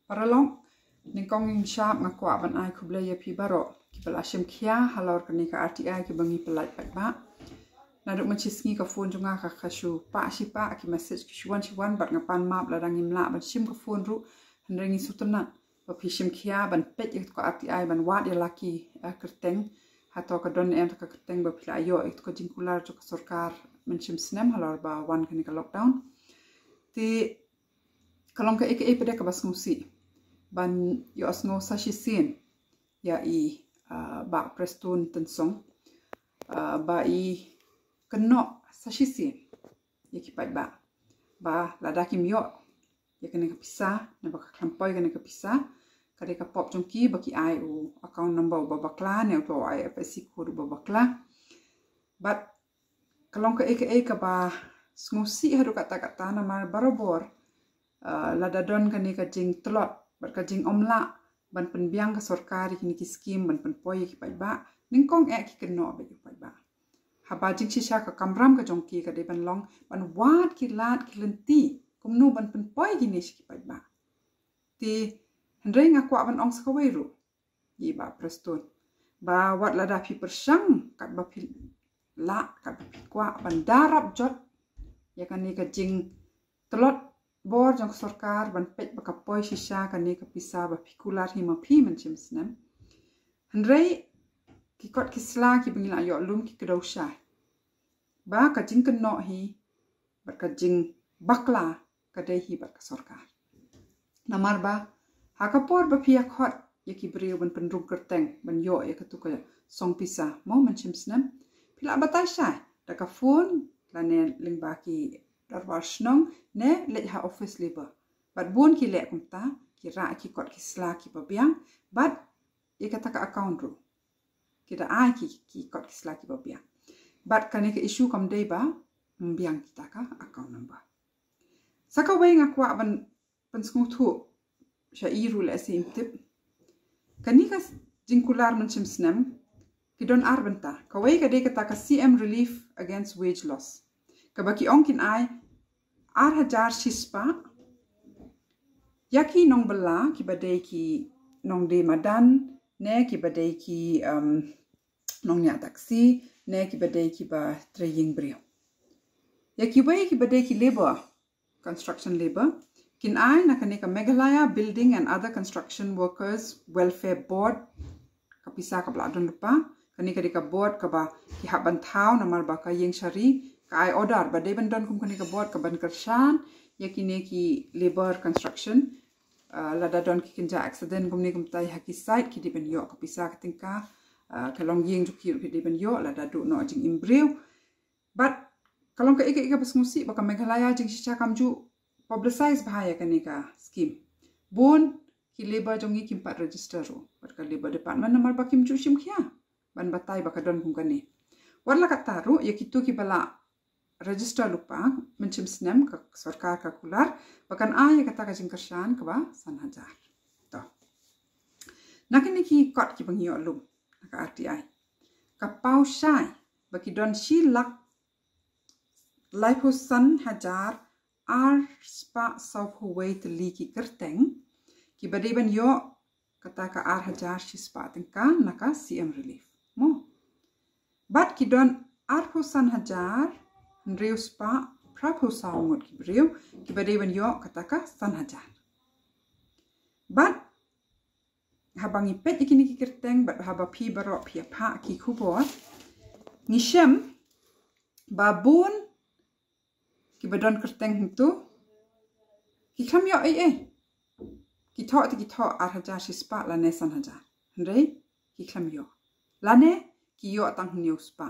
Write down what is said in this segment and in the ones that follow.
Paralong ningkong ing sharp ngakwa ban ai kublaya pi baro ki bala shim khia halor kani ka RTI ki bangi pelai pat ba naduk mencisngi ka phone junga ka khashu pa shi pa ki message ki shuan bat ngapan map la dangim la ban shim ka phone ru henrengi sutana ba pi shim khia ban pet ik ko RTI ban wat ya laki kerteng hato ka don em ka kerteng ba pila ayo ik ko jingkular jo ka sarkar menshim snem halor ba wan kani ka lockdown ti kalong ka eke pede ka bas ngusi ban yo asngo sashi sin ya i ba prestun tensong ba i keno sashi sin ya ki ba lada kim yo ya kene ka pisa na ba klampoy kene ka pisa kade ka pop jongki ba ki ai u account number ba bakla ne to IFSC code ba bakla but kalong ka eke ba ngusi haru kata na mar barobor lada don kani ka jing tlot bat ka jing omla ban penbiang ka sarkar kini ki skim ban penpoy ki ba ningkong ki keno ba ki ba haba jing shisha ka kamram ka jongki ka de ban long ban wat ki lat ki lenti kumnu ban penpoy gini ki ba ti hendreng akwa ban ong ska weiru yi ba prestun ba wat lada pi persang kat ba pi la kat ba pi kwa ban darap jot ya kani ka jing tlot bor jong sarkar ban pet ba kapoy shisha kani ka pisa ba pikular hima pi menchim snem hendrei ki kot ki sla ki bingila yo lum ki kedau sha ba ka jing keno hi ba ka jing bakla ka dei hi ba ka sarkar namar ba hakapor ba pia khot ya ki brio ban pendrung kerteng ban yo ya ka tu ka song pisa mo menchim snem pila batai sha da ka phone la ne ling ba ki darbar snong ne le ha office labor bat bun ki le kumta ki ra ki kot ki sla ki babiang bat ye kata ka account ru kita ai ki kot ki sla ki babiang bat kane ka issue kam dei ba mbiang kita ka account number saka wei ngakwa ban pensngu thu sha iru le sim tip kani ka jingkular menchim snem ki don arbenta ka wei ka de kata ka CM relief against wage loss kabaki ongkin ai hajar shispa yaki nong bela ki badai ki nong de madan ne ki badai ki nong nya taksi ne ki badai ki ba training brio yaki wei ki badai ki labor construction labor kin ai na kane ka Meghalaya Building and Other Construction Workers Welfare Board kapisa ka bladon lupa kani ka board ka ba ki haban thau namar ba ka yeng shari kai order ba de ban don kum kani ka board ka ban karshan yakine ki labor construction lada don ki kinja accident gumni gum tai haki site ki diben yo ka pisa ka tingka kalong yeng ju ki diben yo lada do no jing imbreu but kalong ka ika pas ngusi ba ka Meghalaya jing shisha kamju publicize bahaya kani ka scheme bon ki labor jongi kim pat register ro bat ka labor department namar ba kim ju shim khia ban batai ba ka don kum kani warla ka taru yakitu ki bala register lupa menchim snem ka sarkar ka kular bakan ai kata ka jingkershan ka ba san hajar to nakini ki kot ki bangi olum ka RTI ka pau shai baki don shi lak laipo san hajar ar spa sau huwei teli ki kerteng ki badiban yo kata ka ar hajar shi spa tingka naka CM relief mo bat ki don ar san hajar Nriu spa prapo saungot ki brio ki badewan yo kataka san hajar bat habangi pet ikini ki kerteng bat haba pi baro pi pa ki kubor ngishem babun ki badon kerteng itu ki kam yo ki to ar hajar si spa la ne san hajar ndrei ki kam yo lane ki yo tang new spa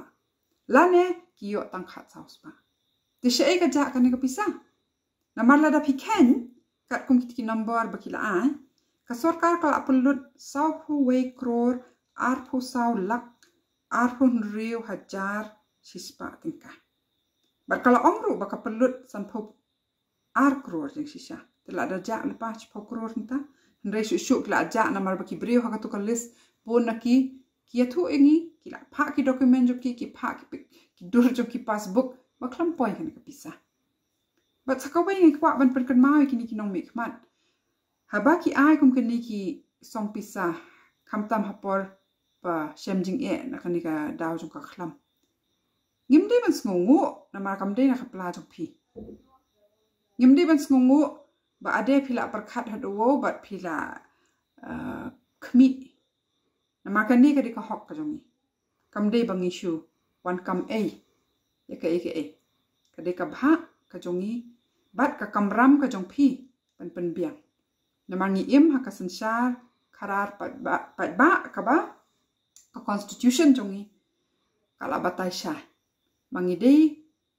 lane ki yo tang khat saus pa de she ka ja kan ka pisa na marla da piken kat kum ki number bakila ai ka sarkar ka apulut sau pu wei crore ar pu sau lak ar pu riu hajar shispa tingka bar kala omru baka pelut san pu ar crore jing shisha tela da ja lepa pu crore nta ndre shu la ja na mar baki brio ha ka tu ka list bon na ki tu ingi kila pa ki document jo ki pa ki dur jo ki passbook baklam poi kan ka pisa bat sakawai ngi kwa ban perkan mai kini kinong mik mat haba ki ai kum kini ki song pisa kamtam hapor pa shemjing na kanika daw jong ka khlam ngimde ban sngungu na mar kamde na khapla jong phi ngimde ban sngungu ba ade phila parkhat hado bat phila khmi na mar kani ka dika hok ka jongi kamde bangi shu wan kam ya ka ka dika bha ka jongi bat ka kamram ka jong phi pen biang na mar ngi im ha ka sansar karar pat ba ka ka constitution jongi kala batai sha mangi dei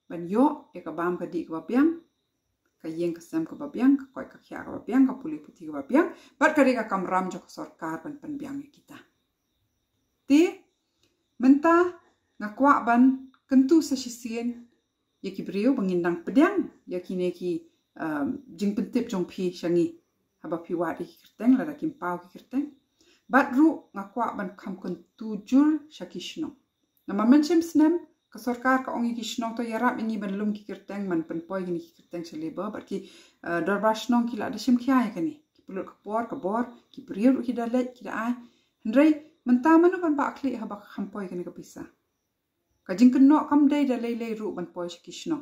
ban yo ya ka bam ka di ka biang ka yeng ka sam ka biang ka koi ka khya ka biang ka puli puti ka biang bat ka dika kamram jo ka sarkar pen biang kita ti menta ngakwa ban kentu sa sisien ya ki brio bangindang pedang ya ki ne ki jing pentip jong phi shangi haba phi wa di kirteng la kim pau ki kirteng bat ru ngakwa ban kham kun tujul shakishno na mamenchem snem ka sarkar ka ongi kishnong to yarap ini ban lum ki kirteng man pen poi ni ki kirteng seleba bat ki darbashnong ki la da shim khya ya kani ki pulut ka bor ki brio ki da le ki da ai ndrei menta manu ban ba kli haba kham poi kani ka pisa ka jingken no kam dei da le ru ban poi shakishno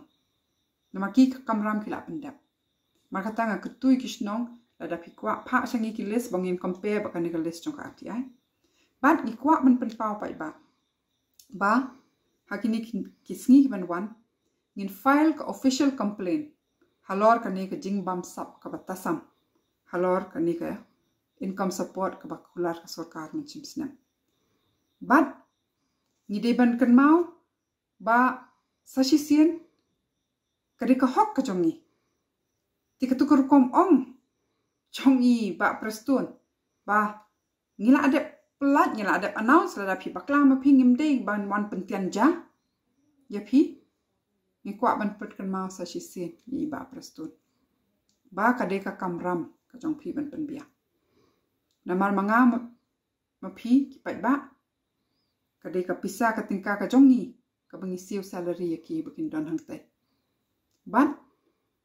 na ma ki kamram ki la pendap maka tanga ketui kishnong la da pikwa pha sangi ki list bangin compare ba kani ka list jong ka ati ai bat ni kwa ban pen pau pai ba hakini kisngi ban wan ngin file ka official complaint halor kani ka jingbam sap ka batasam halor kani ka income support ka bakular ka sarkar mun chimsna bat ni de ban kan mau ba sashisien kadi ka hok ka jongi tika tukur kom chongi ba prestun ba ngila ade plat ngila ade announce la phi bakla ma phi ngim dei ban wan pentian ja ya phi ni kwa ban put kan mau sashisien ni ba prestun ba kade ka kamram ka jong phi ban pen bia namar manga ma phi ki pai ba kade ka pisa ka tingka ka jongi ka bangi siu salary ya ki bukin don hangtai ban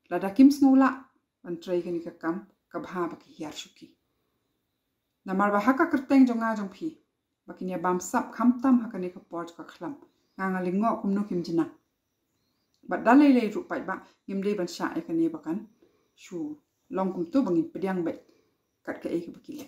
lada kim snula ban trai ka ni ka kam ka bha ba ki hiar shuki namar ba haka kerteng jonga jong phi bakin ya bam sap khamtam haka ni ka poj ka khlam nganga lingo kumnu kim jina ba dalai le ru pai ba ngim le ban sha e ka ni bakan shu long kum tu bangin pediang bet kat ka e ka bakile